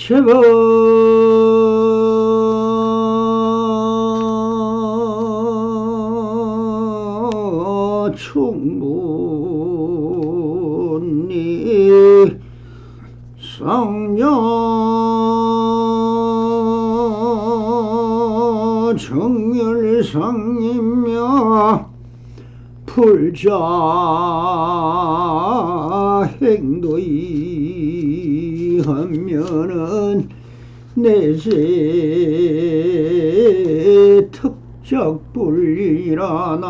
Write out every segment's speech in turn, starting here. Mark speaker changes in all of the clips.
Speaker 1: 제법 충분히 성녀 정열상이며 풀자 행도이 하면은 내세 특적불이라나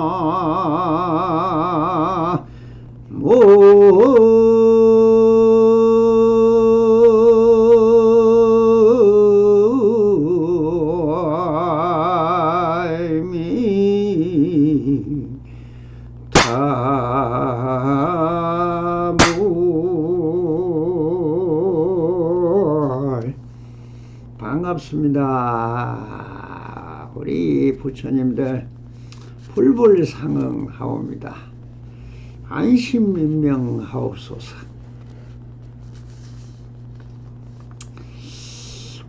Speaker 1: 반갑습니다. 우리 부처님들 불불상응하옵니다. 안심민명하옵소서.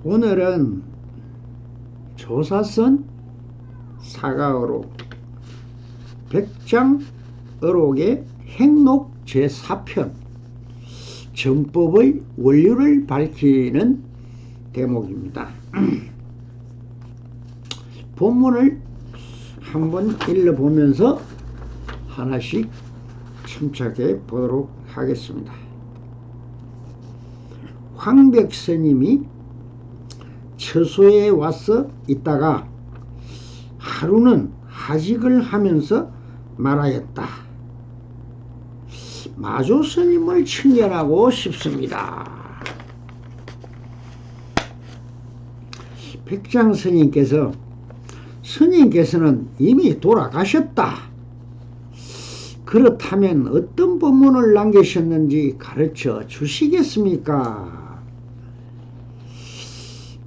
Speaker 1: 오늘은 조사선 사가어록 백장어록의 행록 제4편 정법의 원리를 밝히는 대목입니다. 본문을 한번 읽어보면서 하나씩 침착해 보도록 하겠습니다. 황백스님이 처소에 와서 있다가 하루는 하직을 하면서 말하였다. 마조스님을 칭찬하고 싶습니다. 백장스님께서 스님께서는 이미 돌아가셨다. 그렇다면 어떤 법문을 남기셨는지 가르쳐 주시겠습니까?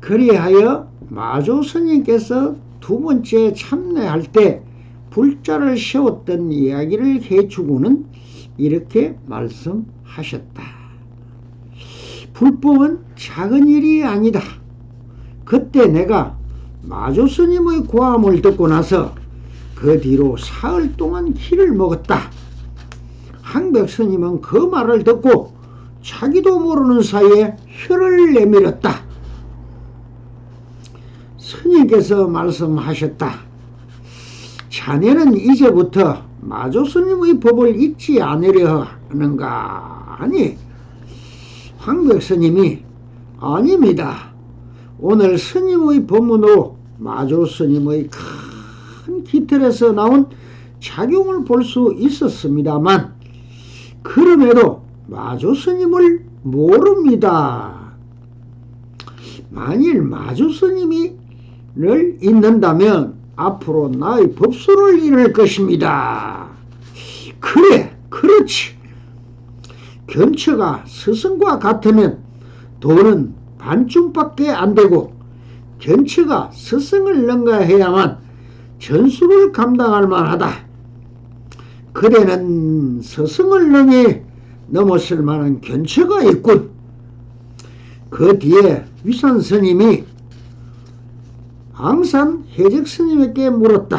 Speaker 1: 그리하여 마조스님께서 두 번째 참례할 때 불자를 세웠던 이야기를 해주고는 이렇게 말씀하셨다. 불법은 작은 일이 아니다. 그때 내가 마조스님의 고함을 듣고 나서 그 뒤로 사흘 동안 키를 먹었다. 황백스님은 그 말을 듣고 자기도 모르는 사이에 혀를 내밀었다. 스님께서 말씀하셨다. 자네는 이제부터 마조스님의 법을 잊지 않으려 하는가 하니 황백스님이 아닙니다. 오늘 스님의 법문으로 마조스님의 큰 깃털에서 나온 작용을 볼 수 있었습니다만 그럼에도 마조스님을 모릅니다. 만일 마조스님을 잊는다면 앞으로 나의 법수를 잃을 것입니다. 그래, 그렇지. 견처가 스승과 같으면 돈은 반쯤밖에 안 되고 견처가 스승을 능가해야만 전수를 감당할 만하다. 그대는 스승을 능히 넘어설 만한 견처가 있군. 그 뒤에 위산 스님이 앙산 해적 스님에게 물었다.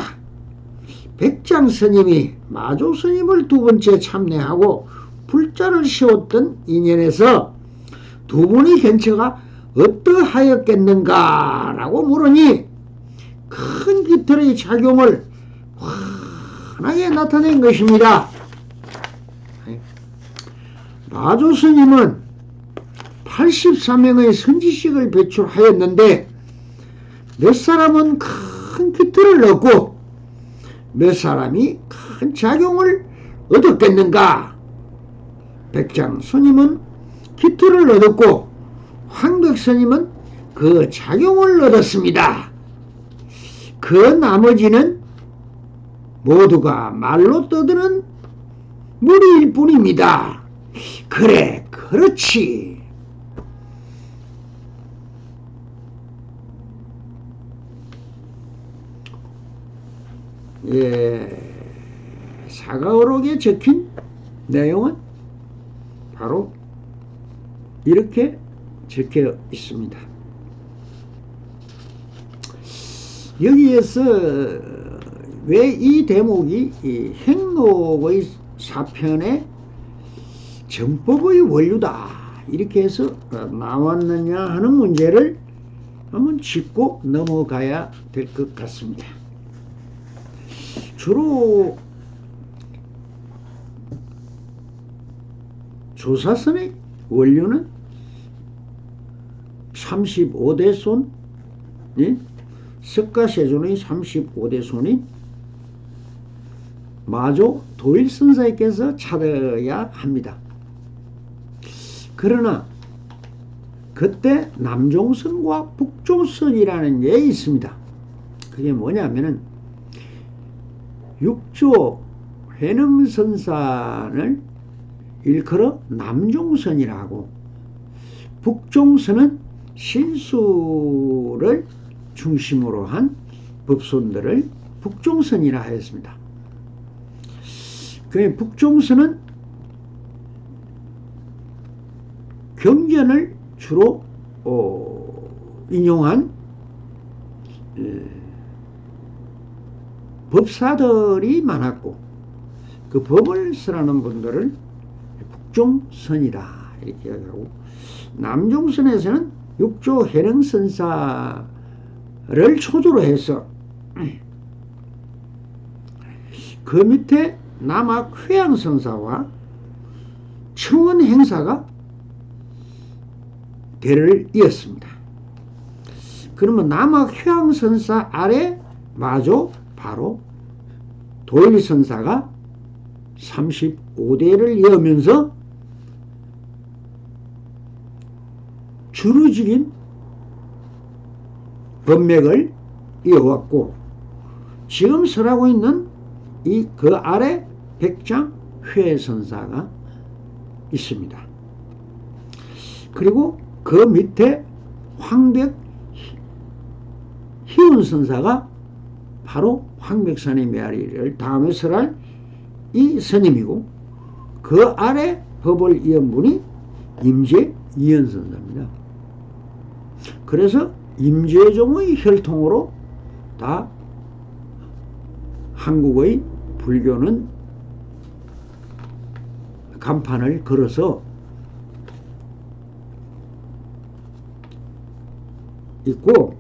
Speaker 1: 백장 스님이 마조 스님을 두 번째 참례하고 불자를 세웠던 인연에서 두 분의 견처가 어떠하였겠는가 라고 물으니 큰 깃털의 작용을 환하게 나타낸 것입니다. 마조 스님은 83명의 선지식을 배출하였는데 몇 사람은 큰 깃털을 얻고 몇 사람이 큰 작용을 얻었겠는가? 백장 스님은 깃털을 얻었고 황백스님은 그 작용을 얻었습니다. 그 나머지는 모두가 말로 떠드는 무리일 뿐입니다. 그래, 그렇지. 사가어록에 적힌 내용은 바로 이렇게 적혀 있습니다. 여기에서 왜 이 대목이 이 행록의 사편의 정법의 원류다 이렇게 해서 나왔느냐 하는 문제를 한번 짚고 넘어가야 될 것 같습니다. 주로 조사선의 원류는 35대 손, 예? 석가세존의 35대 손이 마조 도일선사께서 찾아야 합니다. 그러나 그때 남종선과 북종선이라는 게 있습니다. 그게 뭐냐면은 육조 회능선산을 일컬어 남종선이라고, 북종선은 신수를 중심으로 한 법손들을 북종선이라 하였습니다. 그 북종선은 경전을 주로 인용한 법사들이 많았고, 그 법을 쓰라는 분들을 북종선이다 이렇게 하고, 남종선에서는 육조 해능선사를 초조로 해서 그 밑에 남학 회양선사와 청원행사가 대를 이었습니다. 그러면 남학 회양선사 아래 마조 바로 도일선사가 35대를 이으면서 주루직인 법맥을 이어왔고, 지금 설하고 있는 그 아래 백장 회선사가 있습니다. 그리고 그 밑에 황백 희운선사가 바로 황백산의 메아리를 다음에 설할 이 스님이고, 그 아래 법을 이은 분이 임재 이연선사입니다. 그래서 임재종의 혈통으로 다 한국의 불교는 간판을 걸어서 있고,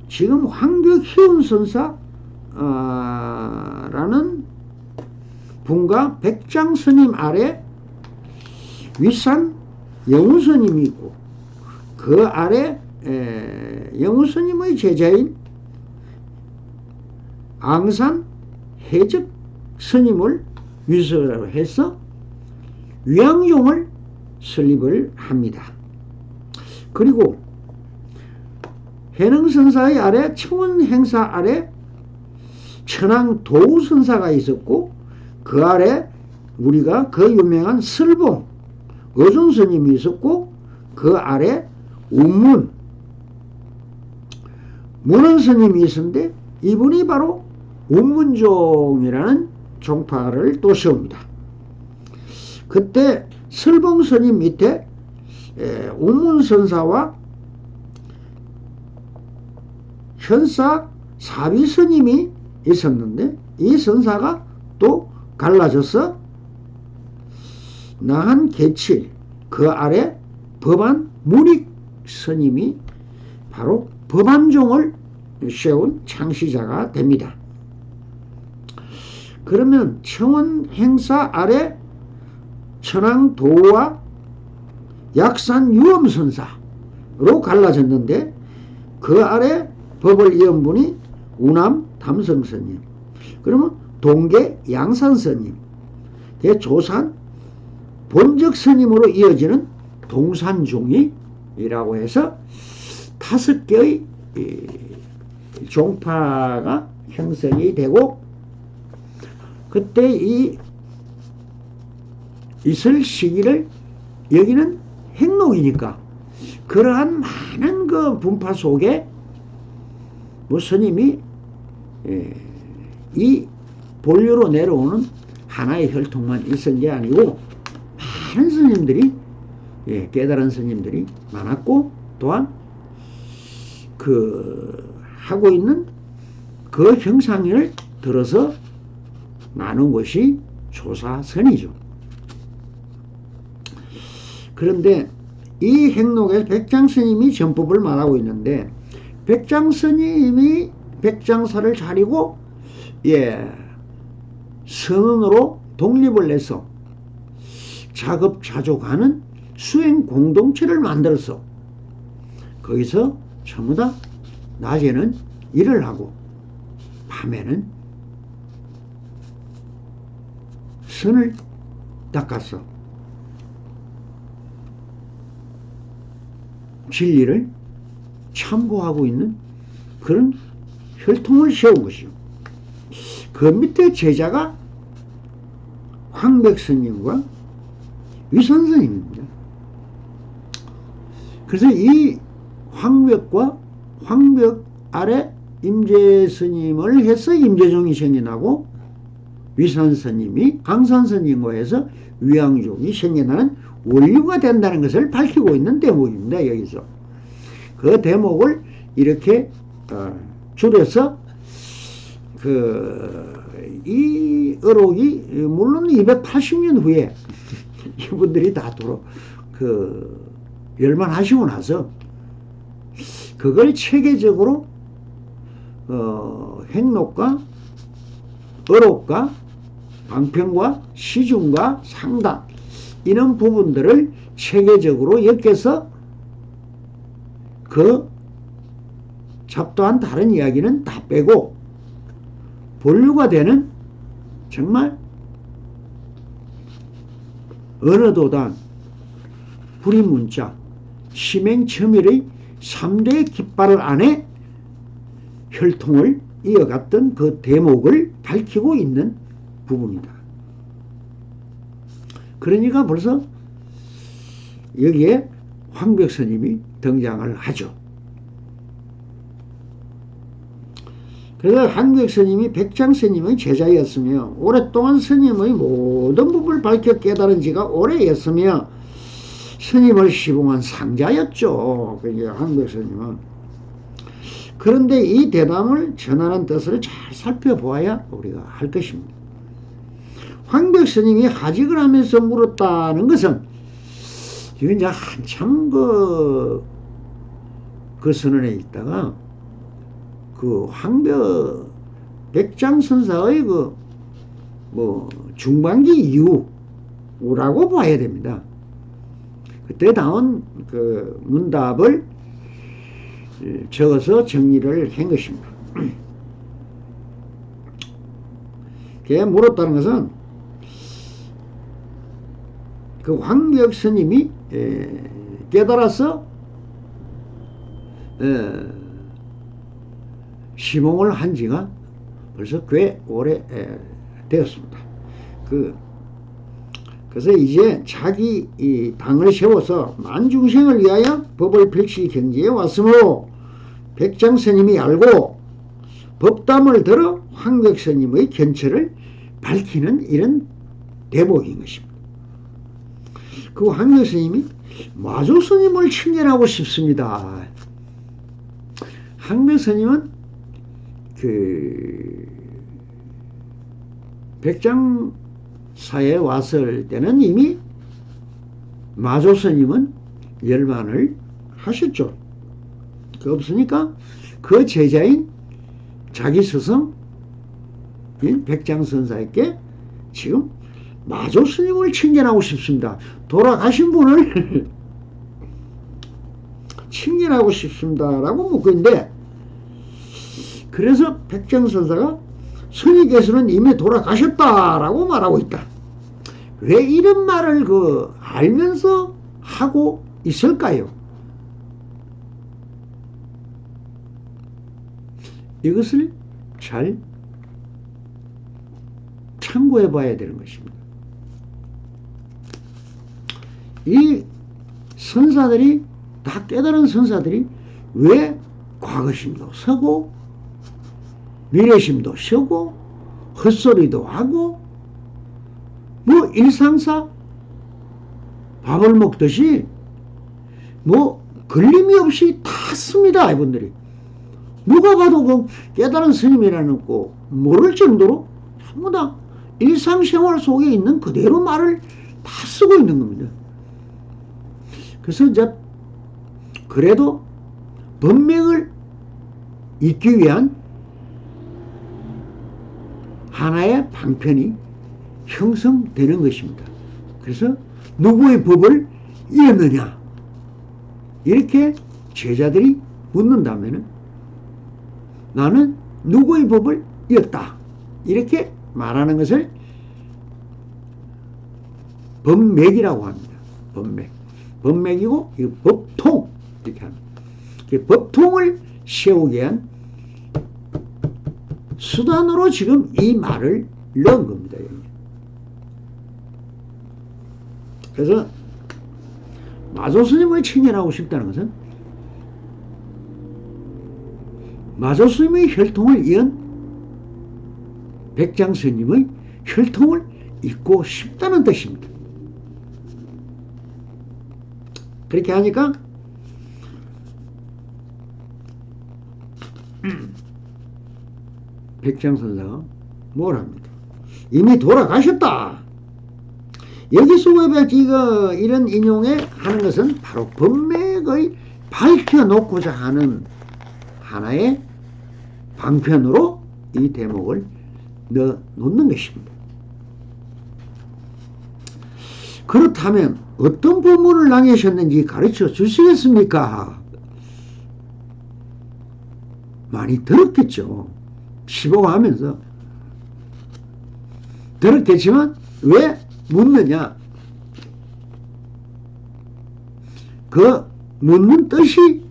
Speaker 1: 지금 황벽희운선사라는 분과 백장스님 아래 윗산 영우스님이 있고, 그 아래 영우스님의 제자인 앙산 해적 스님을 위서로 해서 위양종을 설립을 합니다. 그리고 해능선사의 아래 청원행사 아래 천황도우선사가 있었고, 그 아래 우리가 그 유명한 설봉 어존스님이 있었고, 그 아래 운문 문원스님이 있었는데, 이분이 바로 운문종이라는 종파를 또 세웁니다. 그때 설봉스님 밑에 운문선사와 현사 사비스님이 있었는데, 이 선사가 또 갈라져서 나한 개칠, 그 아래 법안 문익 스님이 바로 법안종을 세운 창시자가 됩니다. 그러면 청원행사 아래 천황도와 약산유엄선사로 갈라졌는데, 그 아래 법을 이은 분이 우남 담성스님, 그러면 동계 양산스님, 조산 본적스님으로 이어지는 동산종이라고 해서 5개의 종파가 형성이 되고, 그때 이 있을 시기를, 여기는 행록이니까 그러한 많은 그 분파 속에 뭐 스님이 이 본류로 내려오는 하나의 혈통만 있은 게 아니고, 많은 스님들이 깨달은 스님들이 많았고, 또한 하고 있는 그 형상을 들어서 나눈 것이 조사선이죠. 그런데 이 행록에 백장스님이 전법을 말하고 있는데, 백장스님이 백장사를 차리고 선언으로 독립을 내서 자급자족하는 수행 공동체를 만들어서 거기서 전부 다 낮에는 일을 하고 밤에는 선을 닦아서 진리를 참고하고 있는 그런 혈통을 세운 것이요. 그 밑에 제자가 황백스님과 위선스님입니다. 그래서 이 황벽 아래 임재스님을 해서 임재종이 생겨나고, 위선스님이 강선스님과 해서 위양종이 생겨나는 원류가 된다는 것을 밝히고 있는 대목입니다. 여기서 그 대목을 이렇게 줄여서 이 어록이 물론 280년 후에 이분들이 다 멸망하시고 나서 그걸 체계적으로 행록과 어록과 방편과 시중과 상단 이런 부분들을 체계적으로 엮여서 그 잡다한 다른 이야기는 다 빼고 본류가 되는 정말 언어도단, 불임문자, 심행첨일의 3대 깃발 안에 혈통을 이어갔던 그 대목을 밝히고 있는 부분이다. 그러니까 벌써 여기에 황벽스님이 등장을 하죠. 그래서 황벽스님이 백장스님의 제자였으며 오랫동안 스님의 모든 법을 밝혀 깨달은 지가 오래였으며 스님을 시봉한 상자였죠. 그게 황벽스님은. 그런데 이 대담을 전하는 뜻을 잘 살펴보아야 우리가 할 것입니다. 황벽스님이 하직을 하면서 물었다는 것은 이건 이제 한참 그 선언에 있다가 백장선사의 중반기 이후라고 봐야 됩니다. 그때 나온 그 문답을 적어서 정리를 한 것입니다. 그게 물었다는 것은 그 황벽스님이 깨달아서 시몽을 한 지가 벌써 꽤 오래 되었습니다. 그래서 이제 자기 이 당을 세워서 만중생을 위하여 법을 펼칠 경지에 왔으므로 백장스님이 알고 법담을 들어 황벽스님의 견처를 밝히는 이런 대목인 것입니다. 그 황벽스님이 마조스님을 칭찬하고 싶습니다. 황벽스님은 백장사에 왔을 때는 이미 마조스님은 열반을 하셨죠. 없으니까 그 제자인 자기 스승 백장선사에게 지금 마조스님을 칭찬하고 싶습니다. 돌아가신 분을 칭찬하고 싶습니다라고 묻고 있는데, 그래서 백장선사가 스님께서는 이미 돌아가셨다라고 말하고 있다. 왜 이런 말을 알면서 하고 있을까요? 이것을 잘 참고해 봐야 되는 것입니다. 이 선사들이 다 깨달은 선사들이 왜 과거심도 서고 미래심도 서고 헛소리도 하고 일상사 밥을 먹듯이 뭐 걸림이 없이 다 씁니다. 이분들이 누가 봐도 그 깨달은 스님이라는 거 모를 정도로 전부 다 일상생활 속에 있는 그대로 말을 다 쓰고 있는 겁니다. 그래서 이제 그래도 법맥을 잇기 위한 하나의 방편이 형성되는 것입니다. 그래서 누구의 법을 이었느냐 이렇게 제자들이 묻는다면 나는 누구의 법을 이었다 이렇게 말하는 것을 법맥이라고 합니다. 법맥이고 이 법통 이렇게 합니다. 법통을 세우기 위한 수단으로 지금 이 말을 넣은 겁니다. 그래서 마조스님을 칭찬하고 싶다는 것은 마조스님의 혈통을 이은 백장스님의 혈통을 잇고 싶다는 뜻입니다. 그렇게 하니까 백장선사가 뭘 합니까? 이미 돌아가셨다. 여기서 왜 이런 인용에 하는 것은 바로 법맥의 밝혀놓고자 하는 하나의 방편으로 이 대목을 넣는 것입니다. 그렇다면 어떤 법문을 남기셨는지 가르쳐 주시겠습니까? 많이 들었겠죠. 시보하면서 들었겠지만 왜 묻느냐? 그 묻는 뜻이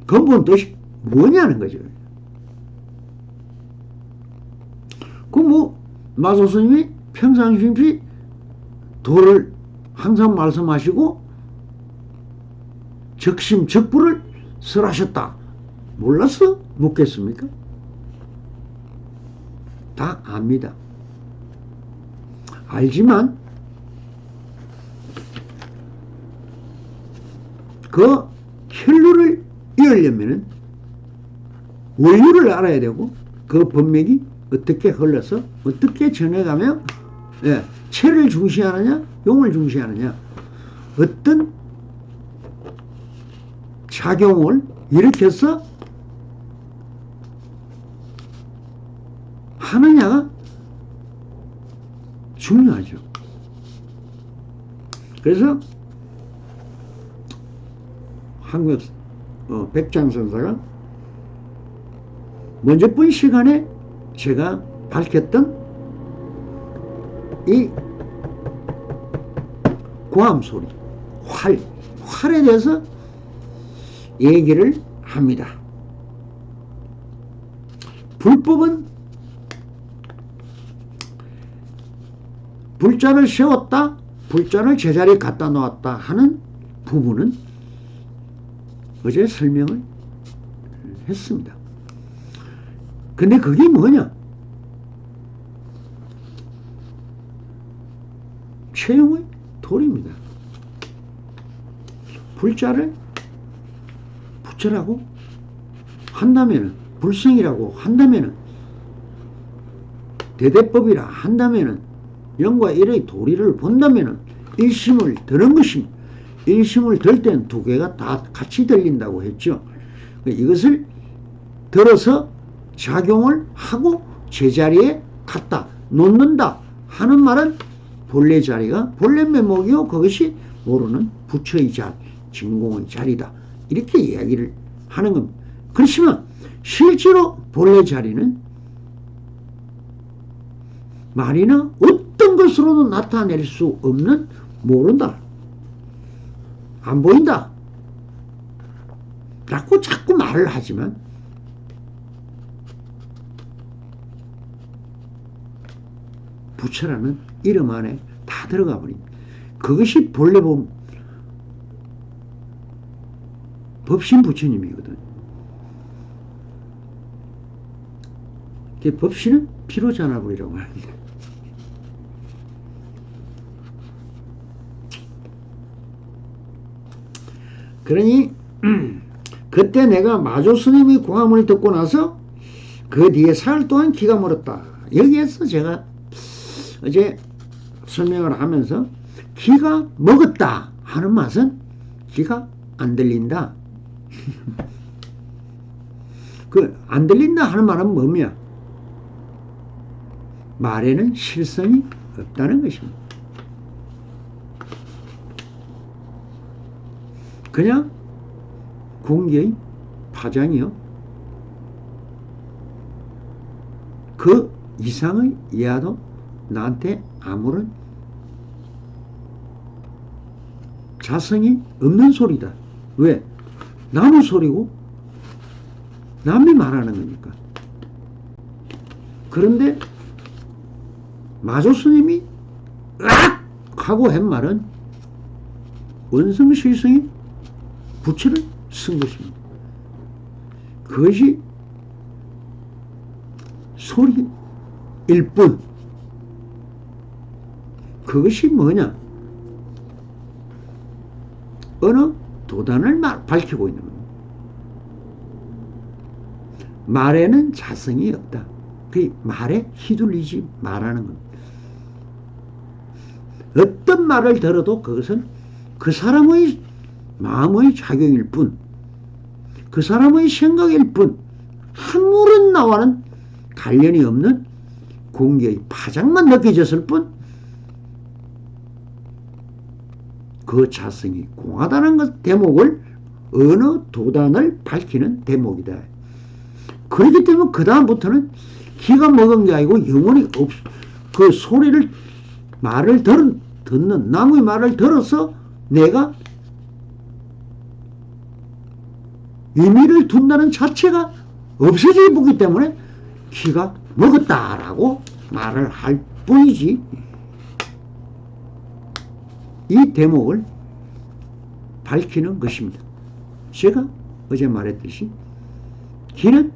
Speaker 1: 근본 뜻이 뭐냐는 거죠. 그 뭐 마조스님이 평상시 도를 항상 말씀하시고 적심적부를 설하셨다. 몰라서 묻겠습니까? 다 압니다. 알지만 그 혈루를 이으려면 원류를 알아야 되고 그 법맥이 어떻게 흘러서 어떻게 전해가며 체를 중시하느냐 용을 중시하느냐 어떤 작용을 일으켜서 하느냐가 중요하죠. 그래서 한국 백장선사가 먼저 본 시간에 제가 밝혔던 이 고함소리 활에 대해서 얘기를 합니다. 불법은 불자를 세웠다, 불자를 제자리에 갖다 놓았다 하는 부분은 어제 설명을 했습니다. 근데 그게 뭐냐? 최용의 도리입니다. 불자를 부처라고 한다면은, 불성이라고 한다면은, 대대법이라 한다면은, 영과 일의 도리를 본다면은 일심을 드는 것입니다. 일심을 들 땐 두 개가 다 같이 들린다고 했죠. 이것을 들어서 작용을 하고 제자리에 갖다 놓는다 하는 말은 본래 자리가 본래 면목이요 그것이 모르는 부처의 자리, 진공의 자리다 이렇게 이야기를 하는 겁니다. 그렇지만 실제로 본래 자리는 말이나 어떤 것으로도 나타낼 수 없는 모른다, 안 보인다 라고 자꾸 말을 하지만 부처라는 이름 안에 다 들어가 버립니다. 그것이 본래 보면 법신 부처님이거든. 법신은 피로잔화불이라고 합니다. 그러니 그때 내가 마조 스님의 공함을 듣고 나서 그 뒤에 사흘 동안 기가 멀었다. 여기에서 제가 어제 설명을 하면서 기가 먹었다 하는 맛은 기가 안 들린다. 그 안 들린다 하는 말은 뭐냐? 말에는 실성이 없다는 것입니다. 그냥 공기의 파장이요. 그 이상의 이하도 나한테 아무런 자성이 없는 소리다. 왜? 남의 소리고 남이 말하는 거니까. 그런데 마조 스님이 으악! 하고 한 말은 원성실성이 부처를 쓴 것입니다. 그것이 소리일 뿐. 그것이 뭐냐? 어느 도단을 밝히고 있는 겁니다. 말에는 자성이 없다. 그 말에 휘둘리지 말라는 겁니다. 어떤 말을 들어도 그것은 그 사람의 마음의 작용일 뿐, 그 사람의 생각일 뿐, 아무런 나와는 관련이 없는 공기의 파장만 느껴졌을 뿐, 그 자성이 공하다는 것 대목을 어느 도단을 밝히는 대목이다. 그렇기 때문에 그 다음부터는 기가 먹은 게 아니고 영원히 그 소리를 말을 듣는 남의 말을 들어서 내가 의미를 둔다는 자체가 없어져 보기 때문에 기가 먹었다라고 말을 할 뿐이지. 이 대목을 밝히는 것입니다. 제가 어제 말했듯이 기는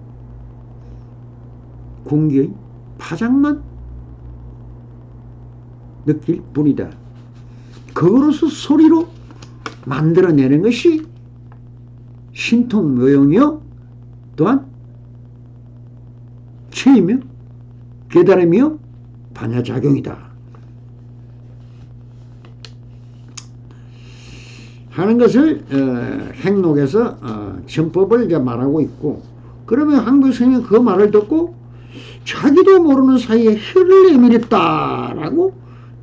Speaker 1: 공기의 파장만 느낄 뿐이다. 그거로서 소리로 만들어내는 것이 신통묘용이요, 또한 체이며 깨달음이요 반야작용이다 하는 것을 행록에서 전법을 이제 말하고 있고, 그러면 한국 스님이 그 말을 듣고 자기도 모르는 사이에 혀를 내밀었다라고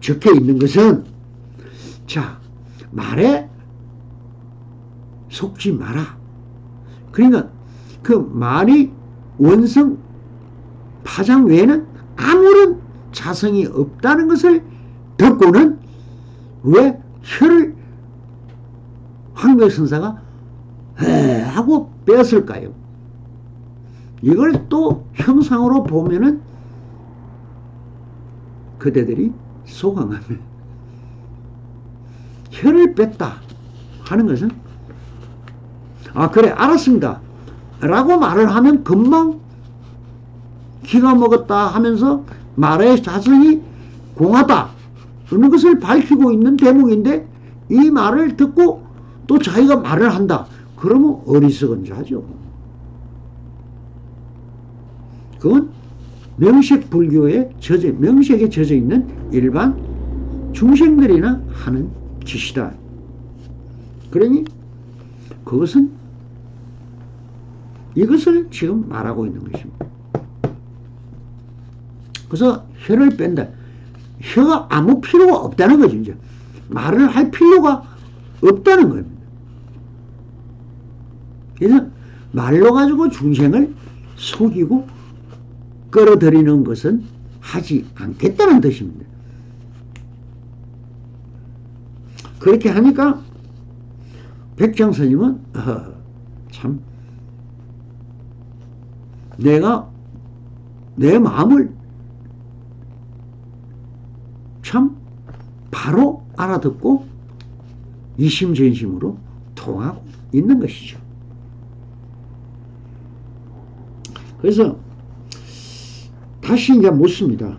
Speaker 1: 적혀 있는 것은, 자, 말에 속지 마라. 그러니까 그 말이 원성 파장 외에는 아무런 자성이 없다는 것을 듣고는 왜 혀를 황벽선사가 하고 빼었을까요? 이걸 또 형상으로 보면은 그대들이 소강하면 혀를 뺐다 하는 것은, 아 그래 알았습니다 라고 말을 하면 금방 기가 먹었다 하면서 말의 자성이 공하다 어느 것을 밝히고 있는 대목인데, 이 말을 듣고 또 자기가 말을 한다 그러면 어리석은 자죠. 그건 명색불교에 명색에 젖어 있는 일반 중생들이나 하는 짓이다. 그러니 그것은 이것을 지금 말하고 있는 것입니다. 그래서 혀를 뺀다. 혀가 아무 필요가 없다는 거죠. 이제 말을 할 필요가 없다는 겁니다. 그래서 말로 가지고 중생을 속이고 끌어들이는 것은 하지 않겠다는 뜻입니다. 그렇게 하니까 백장스님은 참 내가 내 마음을 참 바로 알아듣고 이심전심으로 통하고 있는 것이죠. 그래서 다시 이제 묻습니다.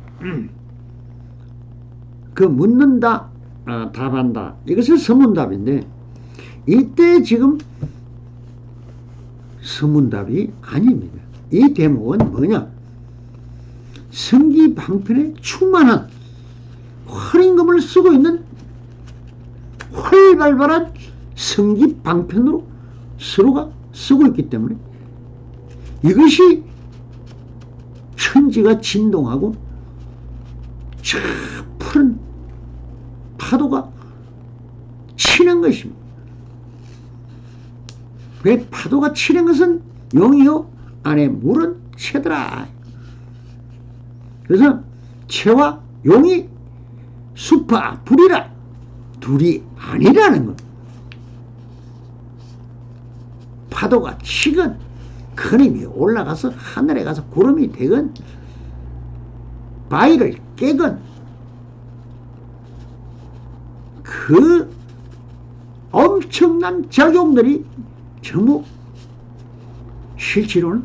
Speaker 1: 그 묻는다, 답한다. 이것은 서문답인데, 이때 지금 서문답이 아닙니다. 이 대목은 뭐냐? 성기방편에 충만한 활임금을 쓰고 있는 활발발한 성기방편으로 서로가 쓰고 있기 때문에 이것이 천지가 진동하고 저 푸른 파도가 치는 것입니다. 왜 파도가 치는 것은 용이요 안에 물은 채더라. 그래서 채와 용이 수파 불이라 둘이 아니라는 것. 파도가 치건 큰 힘이 올라가서 하늘에 가서 구름이 되건 바위를 깨건 그 엄청난 작용들이 전부 실제로는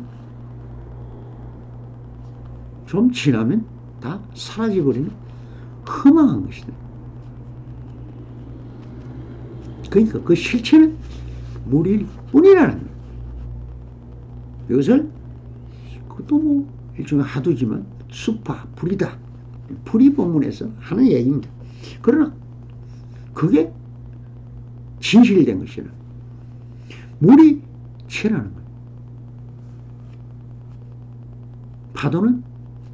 Speaker 1: 좀 지나면 다 사라져버리는 허망한 것이다. 그러니까 그 실체는 물일 뿐이라는 거예요. 이것을 그것도 뭐 일종의 하두지만 수파 불이다. 불이 본문에서 하는 얘기입니다. 그러나 그게 진실된 것이라 물이 채라는 거예요. 파도는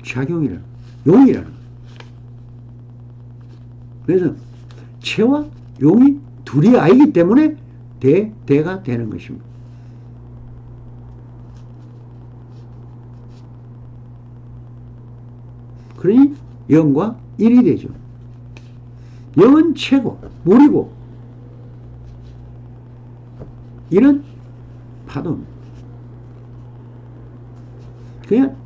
Speaker 1: 작용이라는 용이라는 거예요. 그래서 채와 용이 둘이 아니기 때문에 대가 되는 것입니다. 그러니 영과 일이 되죠. 영은 채고 물이고 일은 파도입니다. 그냥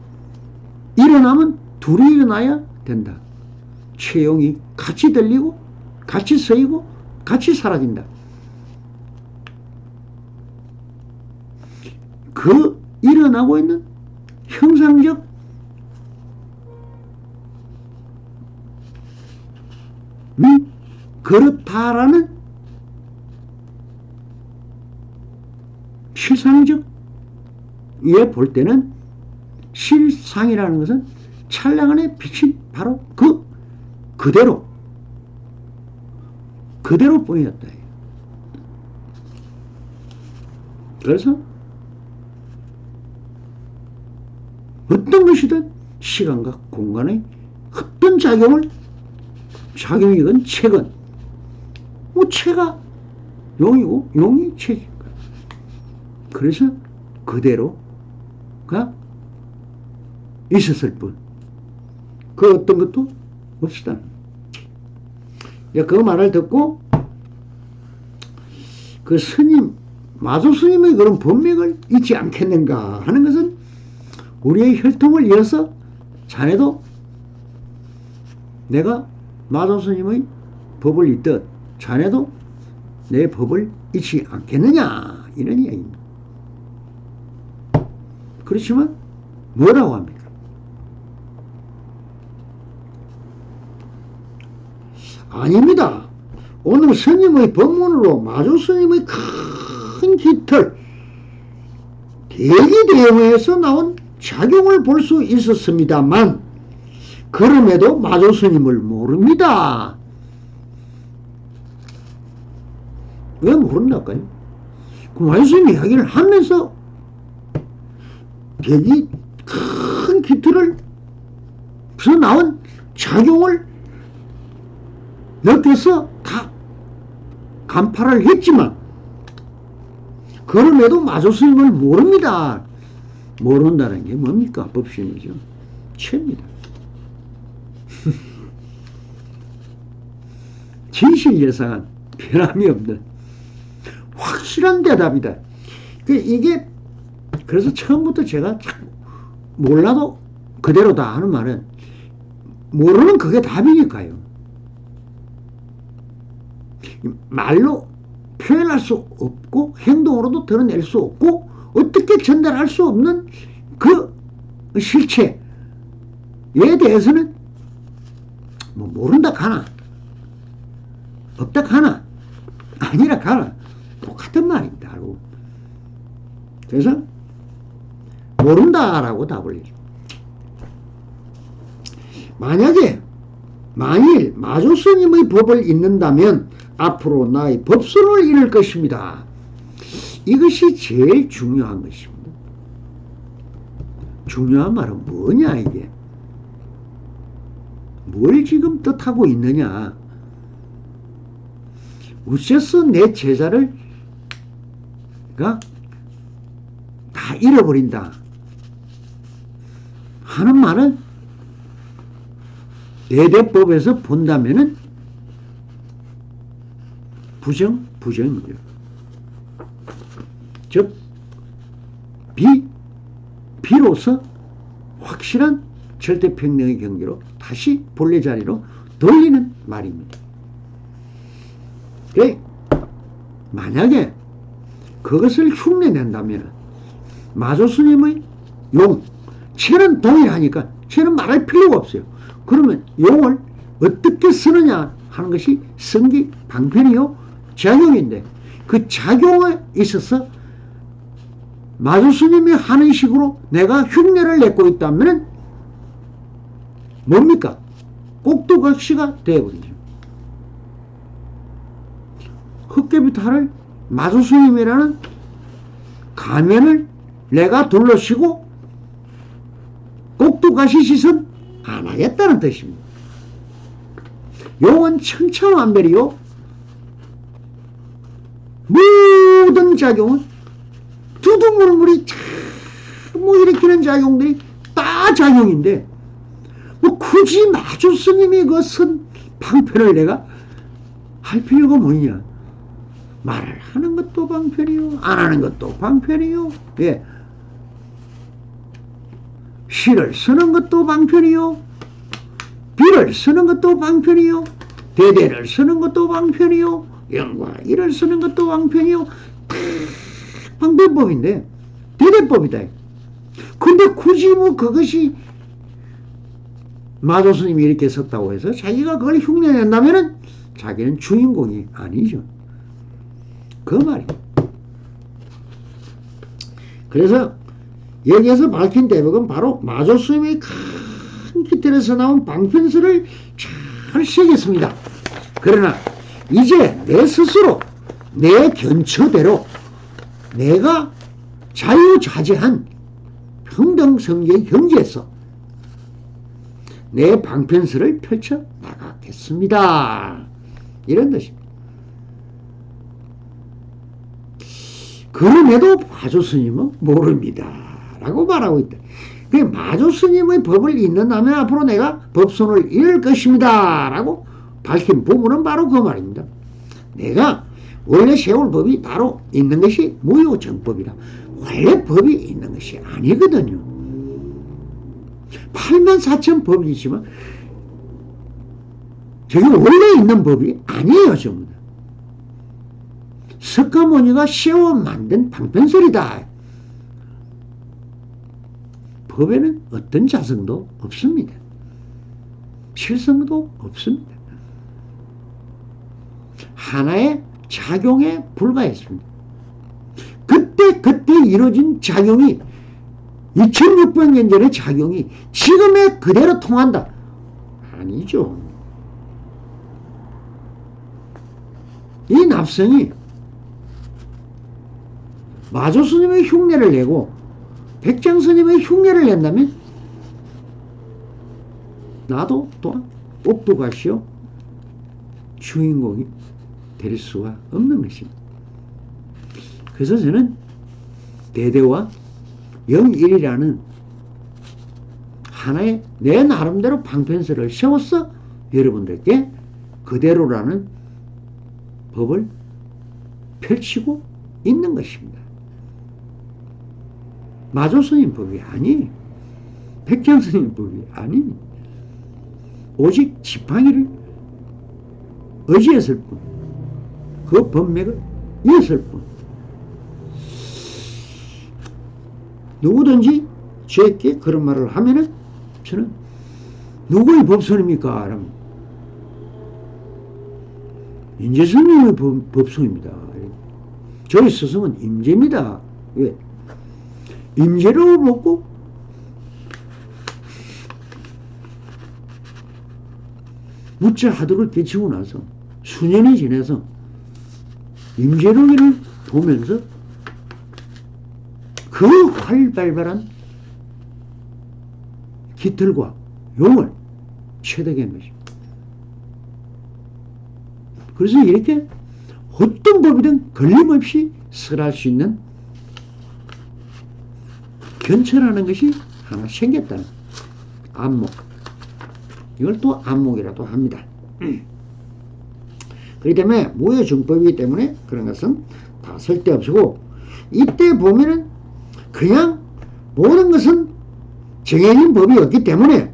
Speaker 1: 일어나면 둘이 일어나야 된다. 채용이 같이 들리고 같이 서이고 같이 사라진다. 그 일어나고 있는 형상적 그렇다라는 실상적 예 볼 때는 실상이라는 것은 찰나간의 빛이 바로 그대로 뿐이었다. 그래서 어떤 것이든 시간과 공간의 어떤 작용이건 채건 뭐 채가 용이고 용이 채니까 그래서 그대로가 있었을 뿐 그 어떤 것도 없었다. 그 말을 듣고 그 스님 마조 스님의 그런 법맥을 잊지 않겠는가 하는 것은 우리의 혈통을 이어서 자네도 내가 마조 스님의 법을 잊듯 자네도 내 법을 잊지 않겠느냐 이런 이야기입니다. 그렇지만 뭐라고 합니까? 아닙니다. 오늘 스님의 법문으로 마조 스님의 큰 깃털 대기대형에서 나온 작용을 볼 수 있었습니다만 그럼에도 마조 스님을 모릅니다. 왜 모른다까요? 그 마조 스님 이야기를 하면서 대기 큰 깃털을 서 나온 작용을 느껴서 다 간파를 했지만 그럼에도 마조 스님을 모릅니다. 모른다는 게 뭡니까? 법신이죠. 죄입니다. 진실예상한 변함이 없는 확실한 대답이다. 이게 그래서 처음부터 제가 몰라도 그대로다 하는 말은 모르는 그게 답이니까요. 말로 표현할 수 없고 행동으로도 드러낼 수 없고 어떻게 전달할 수 없는 그 실체에 대해서는 뭐 모른다 가나 없다 가나 아니라 가나 똑같은 말입니다. 알고. 그래서 모른다라고 답을 해줘. 만일 마조스님의 법을 잊는다면 앞으로 나의 법선을 잃을 것입니다. 이것이 제일 중요한 것입니다. 중요한 말은 뭐냐 이게. 뭘 지금 뜻하고 있느냐. 어째서 내 제자를 다 잃어버린다 하는 말은 대대법에서 본다면은 부정입니다. 즉 비로소 확실한 절대평등의 경계로 다시 본래 자리로 돌리는 말입니다. 만약에 그것을 흉내낸다면 마조스님의 쟤는 동일하니까 쟤는 말할 필요가 없어요. 그러면 용을 어떻게 쓰느냐 하는 것이 성기 방편이요 작용인데, 그 작용에 있어서 마조스님이 하는 식으로 내가 흉내를 내고 있다면 뭡니까? 꼭두각시가 되어버리죠. 흑개비탈을 마조스님이라는 가면을 내가 둘러쓰고 꼭두각시 짓은 안 하겠다는 뜻입니다. 용은 천차만별이요. 모든 작용은 두두물물이 일으키는 작용들이 다 작용인데, 굳이 마조스님이 그 선 방편을 내가 할 필요가 뭐냐. 말을 하는 것도 방편이요, 안 하는 것도 방편이요. 예. 시를 쓰는 것도 방편이요, 비를 쓰는 것도 방편이요, 대대를 쓰는 것도 방편이요, 영과 일을 쓰는 것도 방편이요. 다 방편법인데 대대법이다. 근데 굳이 그것이 마조스님이 이렇게 썼다고 해서 자기가 그걸 흉내낸다면은 자기는 주인공이 아니죠. 그 말이에요. 그래서 여기에서 밝힌 대목은 바로 마조스님의 큰 기틀에서 나온 방편서를 잘 새겼습니다. 그러나 이제 내 스스로 내 견처대로 내가 자유자재한 평등성계의 경지에서 내 방편서를 펼쳐 나가겠습니다. 이런 뜻입니다. 그럼에도 마조스님은 모릅니다 라고 말하고 있다. 마조스님의 법을 잊는다면 앞으로 내가 법선을 잃을 것입니다 라고 밝힌 부분은 바로 그 말입니다. 내가 원래 세울 법이 바로 있는 것이 무효정법이라 원래 법이 있는 것이 아니거든요. 84,000 법이지만 저게 원래 있는 법이 아니에요. 전부 다 석가모니가 세워 만든 방편설이다. 법에는 어떤 자성도 없습니다. 실성도 없습니다. 하나의 작용에 불과했습니다. 그때 이루어진 작용이 2600년 전의 작용이 지금에 그대로 통한다. 아니죠. 이 납성이 마조스님의 흉내를 내고 백장스님의 흉내를 낸다면 나도 또한 꼭두각시요 주인공이 될 수가 없는 것입니다. 그래서 저는 대대와 영일이라는 하나의 내 나름대로 방편서를 세워서 여러분들께 그대로라는 법을 펼치고 있는 것입니다. 마조스님 법이 아니에요. 백장스님 법이 아닙니다. 오직 지팡이를 의지했을 뿐, 그 법맥을 이었을 뿐. 누구든지 저에게 그런 말을 하면은 저는 누구의 법선입니까? 라면 인재선님의 법성입니다. 저희 스승은 임재입니다. 왜? 임재를 먹고 무채 하도를 깨치고 나서 수년이 지나서 임재룡이를 보면서 그 활발발한 깃털과 용을 체득한 것입니다. 그래서 이렇게 어떤 법이든 걸림없이 설할 수 있는 견처라는 것이 하나 생겼다는 안목. 이걸 또 안목이라도 합니다. 그렇기 때문에 무효정법이기 때문에 그런 것은 다 쓸데없고, 이때 보면은 그냥 모든 것은 정해진 법이 없기 때문에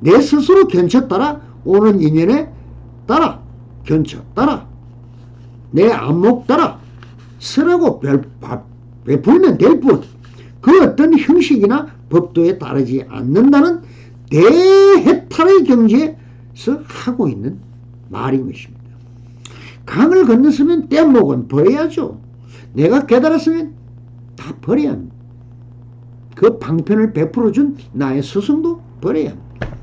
Speaker 1: 내 스스로 견처 따라 오는 인연에 따라 견처 따라 내 안목 따라 쓰라고 베풀면 될 뿐, 그 어떤 형식이나 법도에 따르지 않는다는 대해탈의 경지에서 하고 있는 말인 것입니다. 강을 건넜으면 뗏목은 버려야죠. 내가 깨달았으면 다 버려야 합니다. 그 방편을 베풀어준 나의 스승도 버려야 합니다.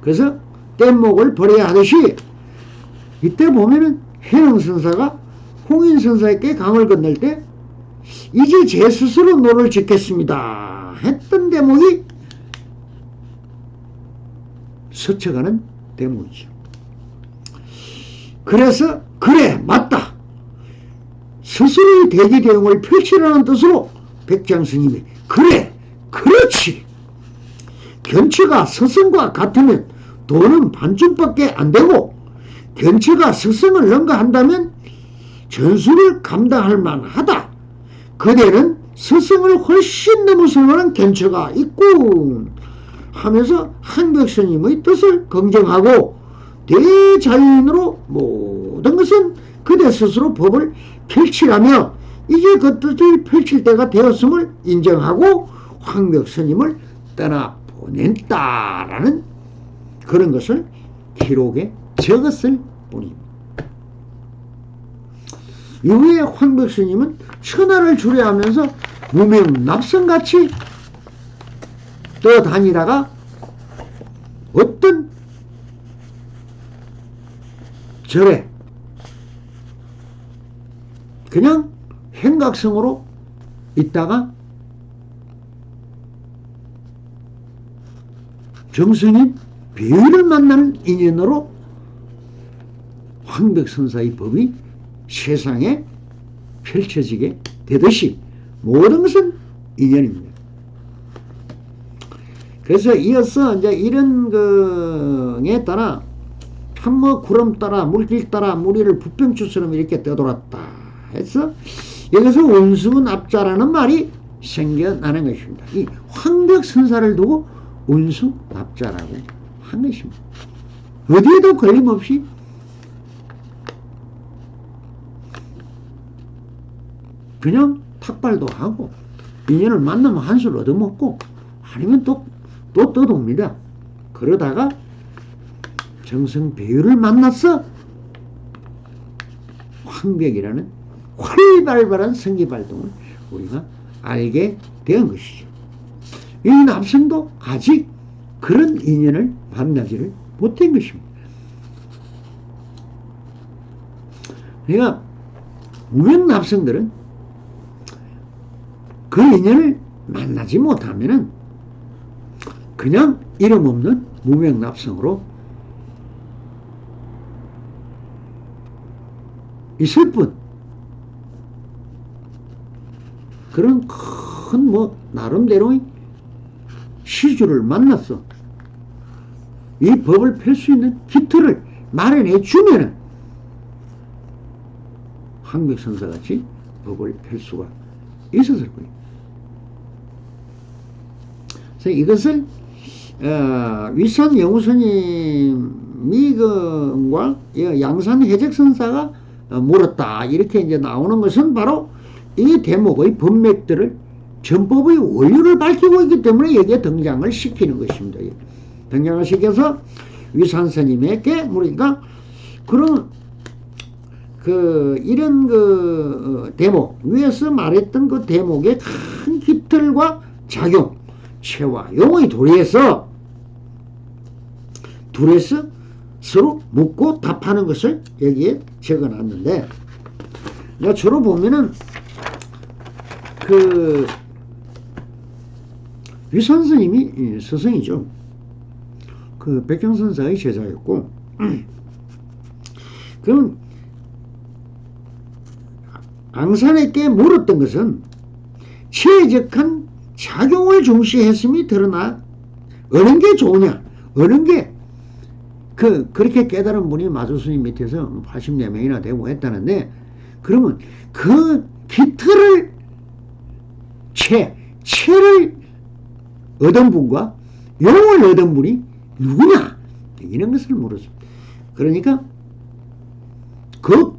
Speaker 1: 그래서 뗏목을 버려야 하듯이, 이때 보면은 해능선사가 홍인선사에게 강을 건널 때 이제 제 스스로 노를 짓겠습니다 했던 대목이 스쳐가는 대목이죠. 그래서 그래 맞다, 스스로의 대기대응을 펼치라는 뜻으로 백장스님이 그래 그렇지, 견처가 스승과 같으면 돈은 반쯤밖에 안 되고, 견처가 스승을 능가한다면 전수를 감당할 만하다. 그대는 스승을 훨씬 넘어서는 견처가 있군 하면서 한백스님의 뜻을 긍정하고, 대자연으로 모든 것은 그대 스스로 법을 펼치라며 이제 그 뜻을 펼칠 때가 되었음을 인정하고 황벽스님을 떠나보냈다라는 그런 것을 기록에 적었을 뿐입니다. 이후에 황벽스님은 천하를 주례하면서 무명납성같이 떠다니다가 어떤 절에 그냥 행각성으로 있다가 정승인 비위를 만나는 인연으로 황백선사의 법이 세상에 펼쳐지게 되듯이 모든 것은 인연입니다. 그래서 이어서 이제 이런 거에 따라 참뭐 구름 따라 물길 따라 무리를 부평추처럼 이렇게 떠돌았다 해서 여기서 운수납자라는 말이 생겨나는 것입니다. 이 황벽선사를 두고 운수납자라고 한 것입니다. 어디에도 걸림없이 그냥 탁발도 하고 인연을 만나면 한술 얻어먹고 아니면 또 떠돕니다. 그러다가 정성배유를 만났어 황벽이라는 활발발한 성기발동을 우리가 알게 된 것이죠. 이 남성도 아직 그런 인연을 만나지를 못한 것입니다. 그러니까 무명납성들은 그 인연을 만나지 못하면은 그냥 이름 없는 무명납성으로 있을 뿐, 그런 큰 뭐 나름대로의 시주를 만났어. 이 법을 펼 수 있는 깃털을 마련해 주면은 황백선사같이 법을 펼 수가 있었을 거예요. 그래서 이것을 위산 영우스님이 그과 양산 해적선사가 물었다 이렇게 이제 나오는 것은 바로 이 대목의 법맥들을 전법의 원료를 밝히고 있기 때문에 여기에 등장을 시키는 것입니다. 등장을 시켜서 위산 스님에게 물으니까 그런 이런 대목, 위에서 말했던 그 대목의 큰 깃털과 작용, 체와 용의 둘에서 서로 묻고 답하는 것을 여기에 적어 놨는데, 주로 보면은 유선스님이 스승이죠. 백경선사의 제자였고, 그럼 앙산에게 물었던 것은 최적한 작용을 중시했음이 드러나 어느 게 좋으냐, 어느 게 그렇게 깨달은 분이 마주스님 밑에서 84명이나 되고 했다는데, 그러면 그 깃털을 체를 얻은 분과 용을 얻은 분이 누구냐, 이런 것을 물었습니다. 그러니까 그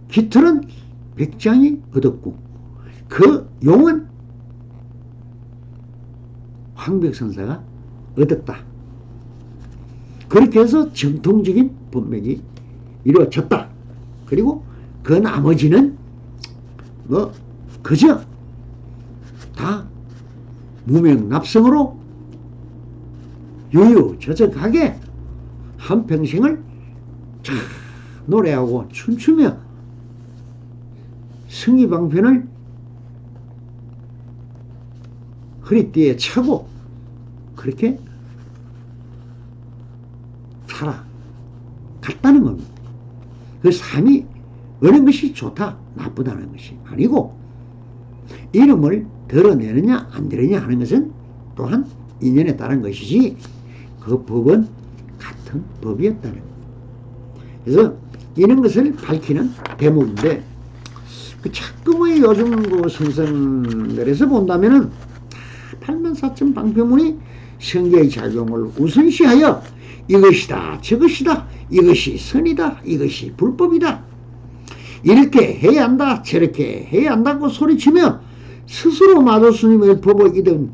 Speaker 1: 깃털은 백장이 얻었고 그 용은 황백선사가 얻었다. 그렇게 해서 정통적인 법맥이 이루어졌다. 그리고 그 나머지는 그저 다 무명납성으로 유유자적하게 한평생을 노래하고 춤추며 승리방편을 허리띠에 차고 그렇게 살아갔다는 겁니다. 그 삶이 어느 것이 좋다 나쁘다는 것이 아니고, 이름을 드러내느냐 안 드러내느냐 하는 것은 또한 인연에 따른 것이지, 그 법은 같은 법이었다는 거예요. 그래서 이런 것을 밝히는 대목인데, 자꾸의 요즘 선생들에서 본다면은 84점 방편문이 성계의 작용을 우선시하여 이것이다 저것이다, 이것이 선이다 이것이 불법이다, 이렇게 해야 한다 저렇게 해야 한다고 소리치며 스스로 마도스님의 법을 이룬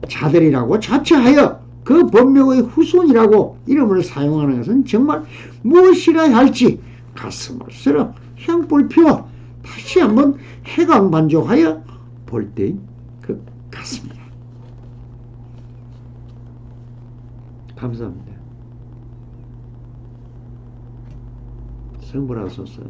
Speaker 1: 자들이라고 자처하여 그 법명의 후손이라고 이름을 사용하는 것은 정말 무엇이라 할지 가슴을 쓸어 향불 피워 다시 한번 해강반족하여 볼 때인 것 같습니다. 감사합니다. 성불하소서.